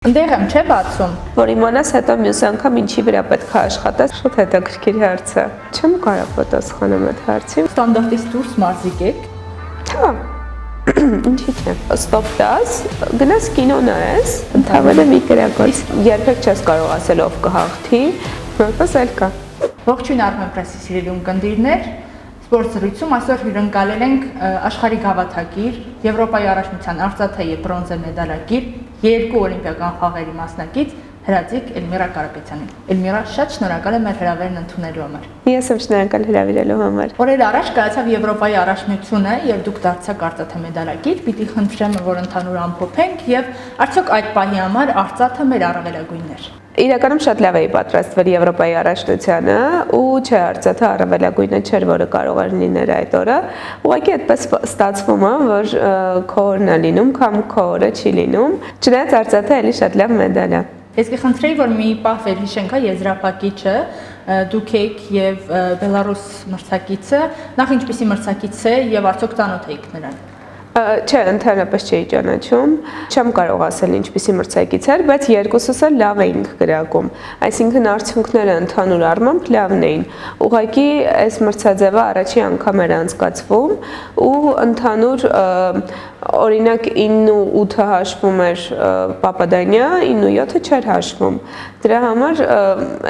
Ընդեղ եմ չէ բացում, որ իմանաս հետո մյուս անգամ ինչի վրա պետք է աշխատես, շատ հետաքրքիր հարց է։ Չեմ կարող պատասխանեմ այդ հարցին։ Ստանդարտից դուրս մարզիկ եք։ Հա։ Ինչի՞ չէ։ Ստոպ տաս, գնաս կինո նայես, ընդհանրապես մի գրակոց։ Երբեք չես կարող ասել ով կհաղթի, որպես էլ կա։ Ողջույն Armen Press-ի սիրելի ունկնդիրներ, սպորտ զրույցում այսօր հյուրընկալել ենք աշխարհի գավաթակիր, Եվրոպայի առաջնության արծաթե եւ բրոնզե մեդալակիր, երկու օլիմպիական խաղերի մասնակից Հրաձիկ Էլմիրա Կարապետյանին։ Էլմիրա, շատ շնորհակալ եմ մեր հրավերն ընդունելու համար։ Ես եմ շնորհակալ հրավիրելու համար։ Օրեր առաջ կայացավ Եվրոպայի առաջնությունը եւ դուք դարձաք արծաթե մեդալակիր, պիտի խնդրեմ, որ ընդհանուր ամփոփենք եւ արդյոք այդ պահի համար արծաթը մեր առավելագույնն էր։ Իրականում շատ լավ էի պատրաստվել Եվրոպայի առաջնությանը ու չէ արծաթե առավելագույնը չէր, որը կարող էր լինել այդ օրը։ Ուղղակի այդպես ստացվում է, որ քո օրն է լինում կամ քո օրը չի լինում։ Չնայած արծաթե էլի շատ լավ մեդալ է։ Ես կխնդրեի, որ մի պահ վերհիշենք եզրափակիչը, դուք եք եւ Բելարուս մրցակիցը, նախ ինչպիսի մրցակից է եւ արդյոք ծանոթ եք նրան։ Չէ, ընդհանրապես չէի ճանաչում, չեմ կարող ասել ինչպիսի մրցակից էր, բայց երկուսս էլ լավ էինք գրակում, այսինքն արդյունքները ընդհանուր առմամբ լավն էին, ուղղակի այս մրցաձևը առաջի անգամ էր անցկացվում ու ընդհանուր օրինակ 9-8-ը հաշվում էր Պապադանյա, 9-7-ը չէր հաշվում, դրա համար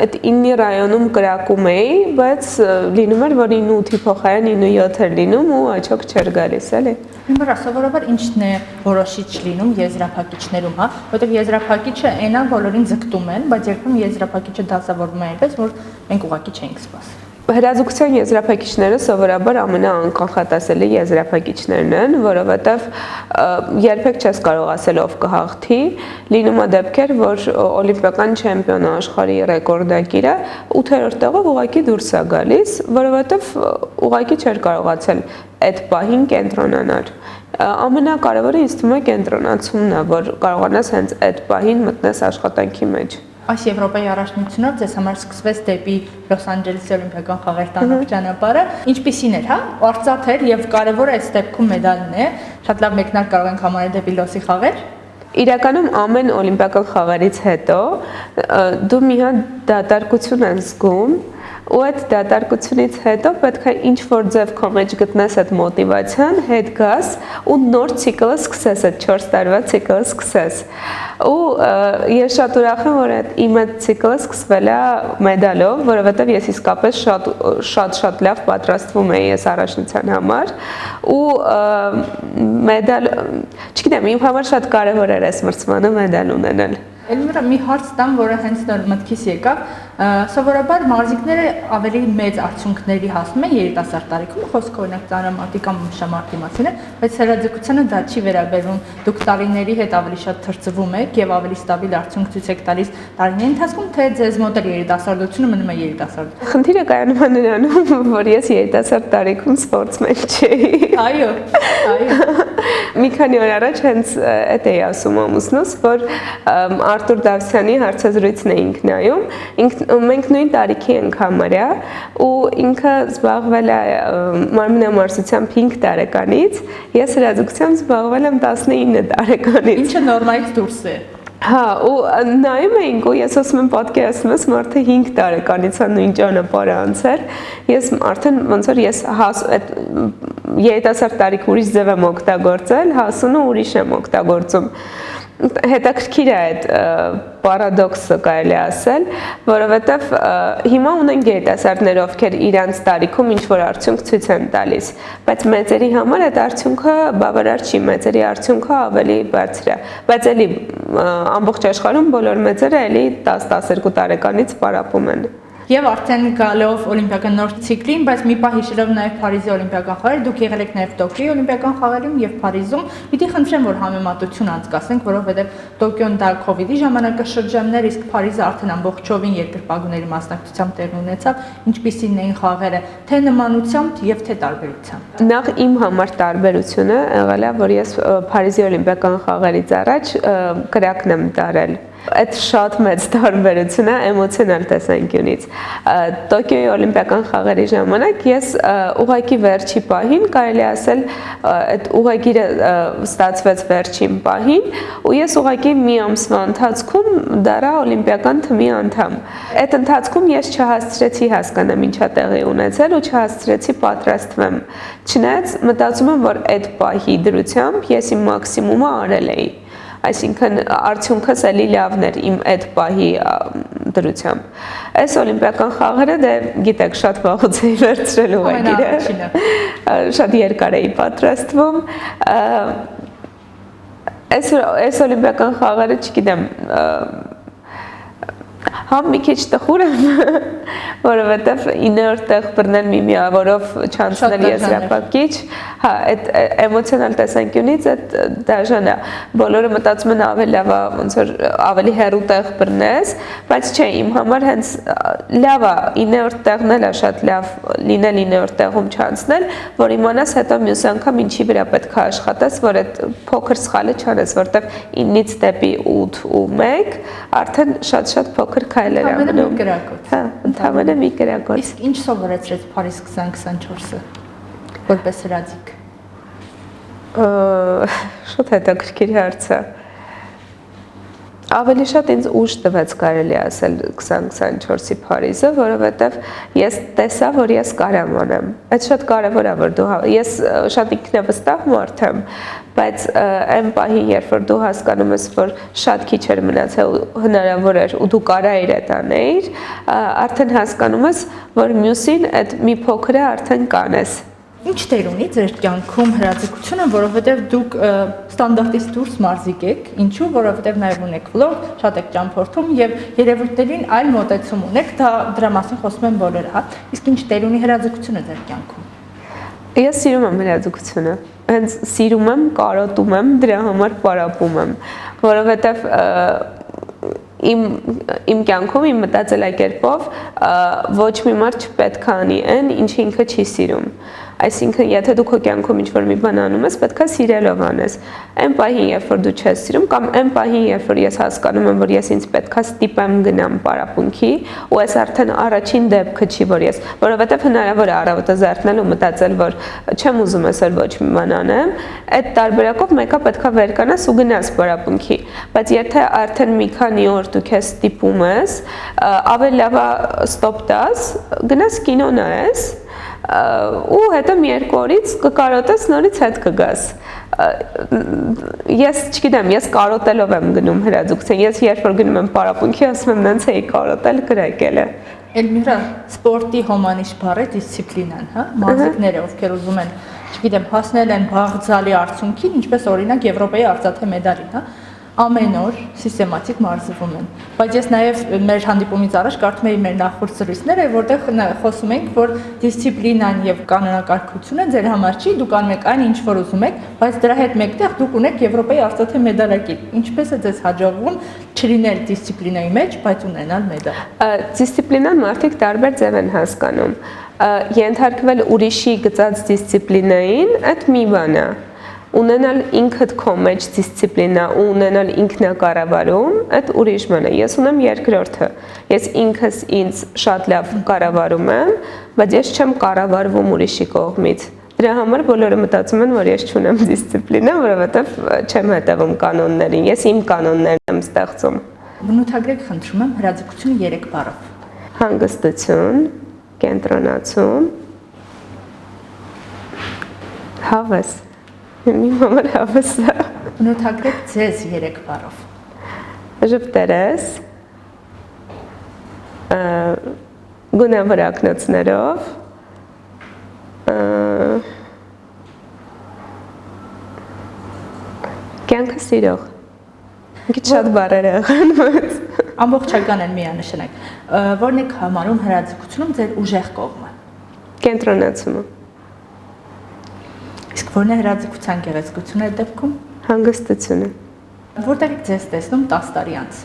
այդ 9-ի ռայոնում գրակում էի, բայց լինում էր, որ 9-8-ի փոխարեն 9-7 էր լինում ու աչոք չէր գալիս, էլի։ Հիմա սովորաբար ինչն է որոշիչ լինում եզրափակիչներում, հա, որտեղ եզրափակիչը այնա բոլորին ձգտում են, բայց երբեմն եզրափակիչը դասավորվում է այնպես, որ մենք ուղղակի չենք սպասում։ Հրաձուկության եզրափակիչները սովորաբար ամենաանկանխատեսելի եզրափակիչներն են, որովհետև երբեք չես կարող ասել ով կհաղթի, լինում է դեպքեր, որ օլիմպիական չեմպիոնը աշխարհի ռեկորդակիրը 8-րդ տեղով ուղղակի դուրս է գալիս, որովհետև ուղղակի չէր կարողացել այդ պահին կենտրոնանալ։ Ամենակարևորը ինձ թվում է կենտրոնացումն է, որ կարողանաս հենց այդ պահին մտնես աշխատանքի մեջ։ Այս Եվրոպայի առաջնությունով ձեզ համար սկսվեց դեպի Լոս Անջելեսի օլիմպիական խաղեր տանող ճանապարհը, ինչպիսին էր, հա, արծաթ էր եւ կարևորը այս դեպքում մեդալն է, շատ լավ մեկնարկ կարող ենք համարել դեպի Լոսի խաղեր։ Իրականում ամեն օլիմպիական խաղերից հետո դու մի հատ դատարկություն ես զգում ու այդ դատարկությունից հետո պետք է ինչ-որ ձև քո մեջ գտնես այդ մոտիվացիան, հետ գաս ու նոր ցիկլը սկսես, այդ 4 տարվա ցիկլը սկսես։ Ու ես շատ ուրախ եմ, որ իմ այդ ցիկլը սկսվել է մեդալով, որովհետև ես իսկապես շատ լավ պատրաստվում էի այս առաջնության համար ու մեդալ, չգիտեմ, իմ համար շատ կարևոր էր այս մրցմանը մեդալ ունենալ։ Էլմիրա, մի հարց տամ, որը հենց նոր մտքիս եկավ, սովորաբար մարզիկները ավելի մեծ արդյունքների հասնում են երիտասարդ տարիքում, խոսքը օրինակ ծանրամարտի կամ մշամարտի մասին է, բայց հրաձգությանը դա չի վերաբերվում, դուք տարիների հետ ավելի շատ թրծվում եք եւ ավելի ստաբիլ արդյունք ցույց եք տալիս տարիների ընթացքում, թե ձեզ մոտ էլ երիտասարդությունը մնում է երիտասարդ։ Խնդիրը կայանում է նրանում, որ ես երիտասարդ տարիքում սպորտսմեն չէի։ Այո։ Մի քանի օր առաջ հենց այդ էի ասում ամուսնուս, որ Արտուր Դավթյանի հարցազրույցն էինք նայում, մենք նույն տարիքի ենք համարյա ու ինքը զբաղվել է մարմնամարզությամբ 5 տարեկանից, ես հրաձգությամբ զբաղվել եմ 19 տարեկանից։ Ինչը նորմալից դուրս է։ Հա, ու նայում էինք ու ես ասում եմ պատկերացնում ես մարդը 5 տարեկանից է նույն ճանապարհը անցել, ես արդեն ոնց որ ես այդ երիտասարդ տարիք ուրիշ ձև եմ օգտագործել, հասունը ուրիշ եմ օգտագործում։ Հետաքրքիր է այդ պարադոքսը կարելի ասել, որովհետև հիմա ունենք երիտասարդներ, ովքեր իրանց տարիքում ինչ-որ արդյունք ցույց են տալիս, բայց մեծերի համար այդ արդյունքը բավարար չի, մեծերի արդյունքը ավելի բարձր է, բայց էլի ամբողջ աշխարհում բոլոր մեծերը էլի 10-12 տարեկանից պարապում են։ Եվ արդեն գալով օլիմպիական նոր ցիկլին, բայց մի պահ հիշելով նաև Փարիզի օլիմպիական խաղեր, դուք եղել եք նաև Տոկիոյի օլիմպիական խաղերում եւ Փարիզում, պիտի խնդրեմ, որ համեմատություն անցկացնենք, որովհետեւ Տոկիոն դա COVID-ի ժամանակաշրջանն էր, իսկ Փարիզը արդեն ամբողջովին երկրպագուների մասնակցությամբ տեղի ունեցավ, ինչպիսին էին խաղերը, թե նմանությամբ եւ թե տարբերությամբ։ Նախ իմ համար տարբերությունը եղել է, որ ես Փարիզի օլիմպիական խաղերից առաջ կրակն եմ տարել Այդ շատ մեծ տարբերություն է էմոցիոնալ տեսանկյունից։ Տոկիոյի օլիմպիական խաղերի ժամանակ ես ուղղակի վերջի պահին կարելի ասել այդ ուղղագիրը ստացվեց վերջին պահին ու ես ուղղակի մի ամսվա ընթացքում դառա օլիմպիական թիմի անդամ։ Այդ ընթացքում ես չհասցրեցի հասկանամ ինչա տեղի ունեցել ու չհասցրեցի պատրաստվեմ։ Չնայած մտածում եմ, որ այդ պահի դրությամբ ես իմ մաքսիմումը արել էի։ Այսինքն արդյունքս էլի լավն էր իմ այդ պահի դրությամբ։ Այս օլիմպիական խաղերը դե գիտեք շատ վաղուց էի վերցրել ուղղակիրը։ Շատ երկար էի պատրաստվում։ Այս օլիմպիական խաղերը չգիտեմ համ մի քիչ տխուր եմ, որովհետև 9-րդ տեղ բռնել մի միավորով չանցնել եզրափակիչ, հա, այդ էմոցիոնալ տեսանկյունից այդ դաժան է։ Բոլորը մտածում են ավելի լավ է, ոնց որ ավելի հեռու տեղ բռնես, բայց չէ, իմ համար հենց լավ է 9-րդ տեղն էլ է շատ լավ լինել 9-րդ տեղում չանցնել, որ իմանաս հետո մյուս անգամ ինչի վրա պետք է աշխատես, որ այդ փոքր սխալը չանես, որտեղ 9-ից դեպի 8 ու 1 արդեն շատ փոքր քայլեր ա մնում։ Հա, ընդհանրապես մի կրակոց։ Իսկ ինչ սովորեցրեց Փարիզ 2024-ը որպես հրաձիգ։ Շատ հետաքրքիր հարց է։ Ավելի շատ ինձ ուժ տվեց կարելի ասել 2024-ի Փարիզը, որովհետև ես տեսա, որ ես կարամ անեմ։ Այդ շատ կարևոր է, որ դու ես շատ ինքնավստահ մարդ եմ, բայց այն պահին, երբ որ դու հասկանում ես, որ շատ քիչ էր մնացել հնարավոր էր ու դու կարայիր այդ անեիր, արդեն հասկանում ես, որ մյուսին այդ մի փոքրը արդեն կանես։ Ինչ դեր ունի ձեր կյանքում հրաձգությունը, որովհետև դուք ստանդարտից դուրս մարզիկ եք, ինչու, որովհետև նաև ունեք վլոգ, շատ եք ճամփորդում եւ երևույթներին այլ մոտեցում ունեք, դրա մասին խոսում են բոլորը, հա։ Իսկ ինչ դեր ունի հրաձգությունը ձեր կյանքում։ Ես սիրում եմ հրաձգությունը, հենց սիրում եմ, կարոտում եմ, դրա համար պարապում եմ, որովհետև իմ կյանքում իմ մտածելակերպով ոչ մի մարդ չպետք է անի այն, ինչ ինքը չի սիրում։ Այսինքն, եթե դու քո կյանքում ինչ-որ մի բան անում ես, պետք է սիրելով անես։ Այն պահին, երբ որ դու չես սիրում, կամ այն պահին, երբ որ ես հասկանում եմ, որ ես ինձ պետք է ստիպեմ գնամ պարապմունքի, ու այս արդեն առաջին դեպքը չի, որ ես, որովհետև հնարավոր է առավոտը զարթնել ու մտածել, որ չեմ ուզում այսօր ոչ մի բան անեմ, այդ տարբերակով մեկը պետք է վեր կանաս ու գնաս պարապմունքի։ Բայց եթե արդեն մի քանի օր դու քեզ ստիպում ես, ավելի լավ է ստոպ տաս, գնաս կինո նայես ու հետո մի երկու օրից կկարոտես նորից հետ կգաս։ Ես չգիտեմ, ես կարոտելով եմ գնում հրաձգության։ Ես երբ որ գնում եմ պարապմունքի, ասում եմ նենց էի կարոտել, կրակել է։ Էլմիրա, սպորտի հոմանիշ բառը դիսցիպլինան, հա, մարզիկները, ովքեր ուզում են, չգիտեմ, հասնել են բաղձալի արդյունքին, ինչպես օրինակ Եվրոպայի արծաթե մեդալին, հա, ամեն օր սիստեմատիկ մարզվում են։ Բայց ես նաև մեր հանդիպումից առաջ կարդում էի մեր նախորդ զրույցները, որտեղ խոսում ենք, որ դիսցիպլինան եւ կանոնակարգությունը ձեր համար չի, դուք անում եք այն, ինչ որ ուզում եք, բայց դրա հետ մեկտեղ դուք ունեք Եվրոպայի արծաթե մեդալակիր։ Ինչպես է ձեզ հաջողվում չլինել դիսցիպլինայի մեջ, բայց ունենալ մեդալ։ Դիսցիպլինան մարդիկ տարբեր ձև են հասկանում։ Ենթարկվել ուրիշի գծած դիսցիպլինային, այդ մի բան է։ Ունենալ ինքդ քո մեջ դիսցիպլինա ու ունենալ ինքնակառավարում, այդ ուրիշ բան է։ Ես ունեմ երկրորդը։ Ես ինքս ինձ շատ լավ կառավարում եմ, բայց ես չեմ կառավարվում ուրիշի կողմից։ Դրա համար բոլորը մտածում են, որ ես չունեմ դիսցիպլինա, որովհետև չեմ հետևում կանոններին։ Ես իմ կանոններն եմ ստեղծում։ Բնութագրեք, խնդրում եմ, հրաձգությունը 3 բառով։ Հանգստություն, կենտրոնացում, հավես։ Իմ համար հավես է։ Բնութագրեք ձեզ 3 բառով։ Ժպտերես, գունավորակնոցներով, կյանքը սիրող։ Ինչ շատ բառեր եղան, բայց ամբողջական են միանշանակ։ Որն եք համարում հրաձգությունում ձեր ուժեղ կողմը։ կենտրոնացումը։ Իսկ որն է հրաձգության գեղեցկությունը այդ դեպքում։ Հանգստությունը։ Որտեղ եք ձեզ տեսնում 10 տարի անց։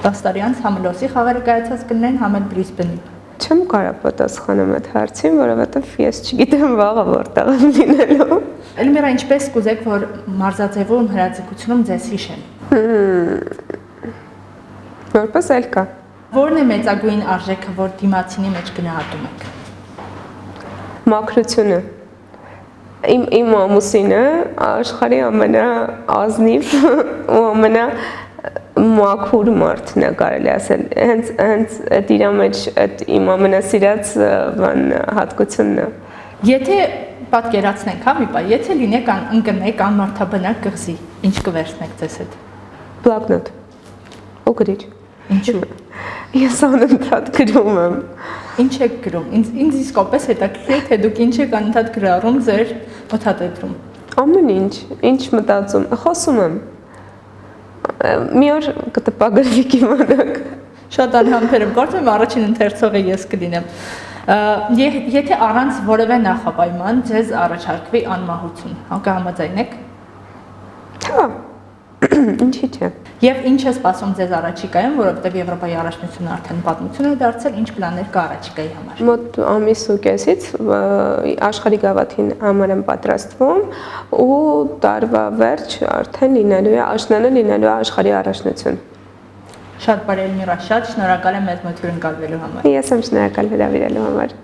10 տարի անց համ Լոսի խաղերը կայացած կլինեն, համ էլ Բրիսբենի։ Չեմ կարող պատասխանեմ այդ հարցին, որովհետև ես չգիտեմ վաղը որտեղ եմ լինելու։ Էլմիրա, ինչպես կուզեք, որ մարզաձևում հրաձգությունում ձեզ հիշեն։ Որպես էլ կա։ Որն է մեծագույն արժեքը, որ դիմացինի մեջ գնահատում եք։ Մաքրությունը։ Իմ ամուսինը աշխարհի ամենաազնիվ ու ամենամաքուր մարդն է, կարելի ասել։ Հենց այդ իր մեջ այդ իմ ամենասիրած հատկությունն է։ Եթե պատկերացնենք, հա, մի բան, եթե լինեք ընկնեք անմարդաբնակ կղզի, ինչ կվերցնեք ձեզ հետ։ Բլոկնոտ։ Ու գրիչ։ Ինչու։ Ես անընդհատ գրում եմ։ Ինչ եք գրում։ Ինձ իսկապես հետաքրքիր է, թե դուք ինչ եք անընդհատ գրառում ձեր օդատետրում։ Ամեն ինչ, ինչ մտածում, խոսում եմ։ Մի օր կտպագրվի կիմանաք։ Շատ անհամբեր եմ, կարծում եմ առաջին ընթերցողը ես կլինեմ։ Եթե առանց որևէ նախապայման ձեզ առաջարկվի անմահություն, կհամաձայնեք։ Հա։ Ինչի՞ չէ։ Եվ ինչ է սպասում ձեզ առաջիկայում, որովհետև Եվրոպայի առաջնությունը արդեն պատմություն է դարձել, ինչ պլաններ կա առաջիկայի համար։ Մոտ ամիս ու կեսից աշխարհի գավաթին համար եմ պատրաստվում ու տարվա վերջ արդեն աշնանը լինելու է աշխարհի առաջնություն։ Շատ բարի Էլմիրա, շատ շնորհակալ եմ մեզ մոտ հյուրընկալվելու համար։ Ես եմ շնորհակալ հրավիրելու համար։